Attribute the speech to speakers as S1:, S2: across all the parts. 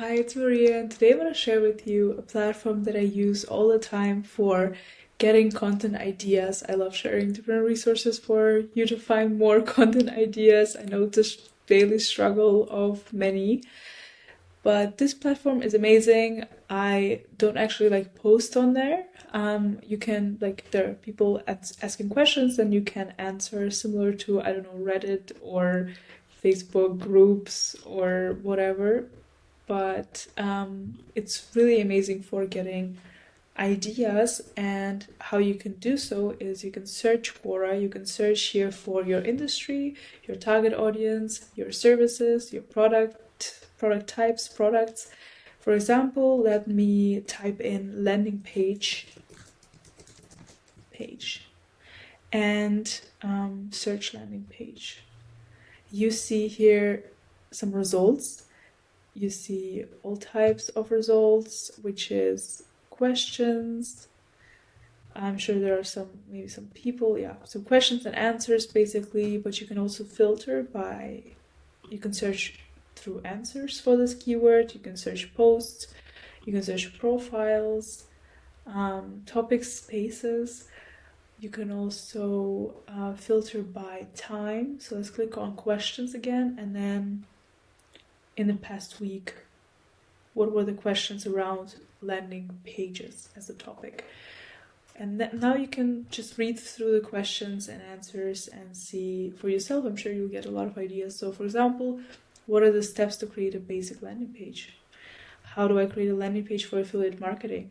S1: Hi, it's Maria, and today I want to share with you a platform that I use all the time for getting content ideas. I love sharing different resources for you to find more content ideas. I know it's a daily struggle of many, but this platform is amazing. I don't actually post on there. You can there are people asking questions, and you can answer similar to I don't know Reddit or Facebook groups or whatever. But it's really amazing for getting ideas, and how you can do so is you can search Quora. You can search here for your industry, your target audience, your services, your product types, products. For example, let me type in landing page and search landing page. You see here some results. You see all types of results, which is questions. I'm sure there are maybe some people, some questions and answers basically, but you can also filter by, you can search through answers for this keyword, you can search posts, you can search profiles, topic spaces. You can also filter by time. So let's click on questions again, and then in the past week, what were the questions around landing pages as a topic? And now you can just read through the questions and answers and see for yourself. I'm sure you'll get a lot of ideas. So for example, what are the steps to create a basic landing page? How do I create a landing page for affiliate marketing?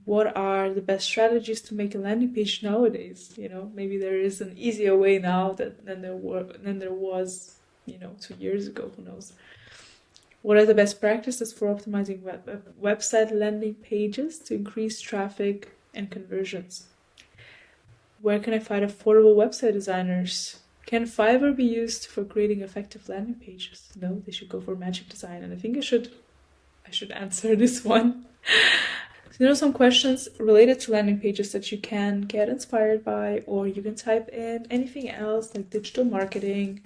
S1: What are the best strategies to make a landing page nowadays? Maybe there is an easier way now than there was 2 years ago, who knows? What are the best practices for optimizing website landing pages to increase traffic and conversions? Where can I find affordable website designers? Can Fiverr be used for creating effective landing pages? No, they should go for Magic Design, and I think I should answer this one. So some questions related to landing pages that you can get inspired by, or you can type in anything else like digital marketing.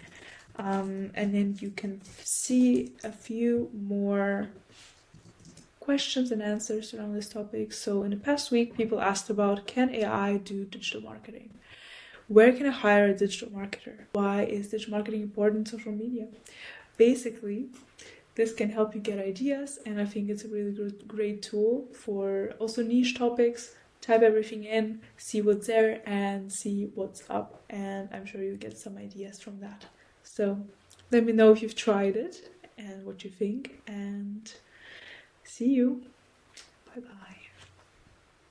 S1: And then you can see a few more questions and answers around this topic. So in the past week, people asked about, can AI do digital marketing? Where can I hire a digital marketer? Why is digital marketing important in social media? Basically, this can help you get ideas, and I think it's a really great tool for also niche topics. Type everything in, see what's there, and see what's up, and I'm sure you'll get some ideas from that. So let me know if you've tried it and what you think, and see you. Bye bye.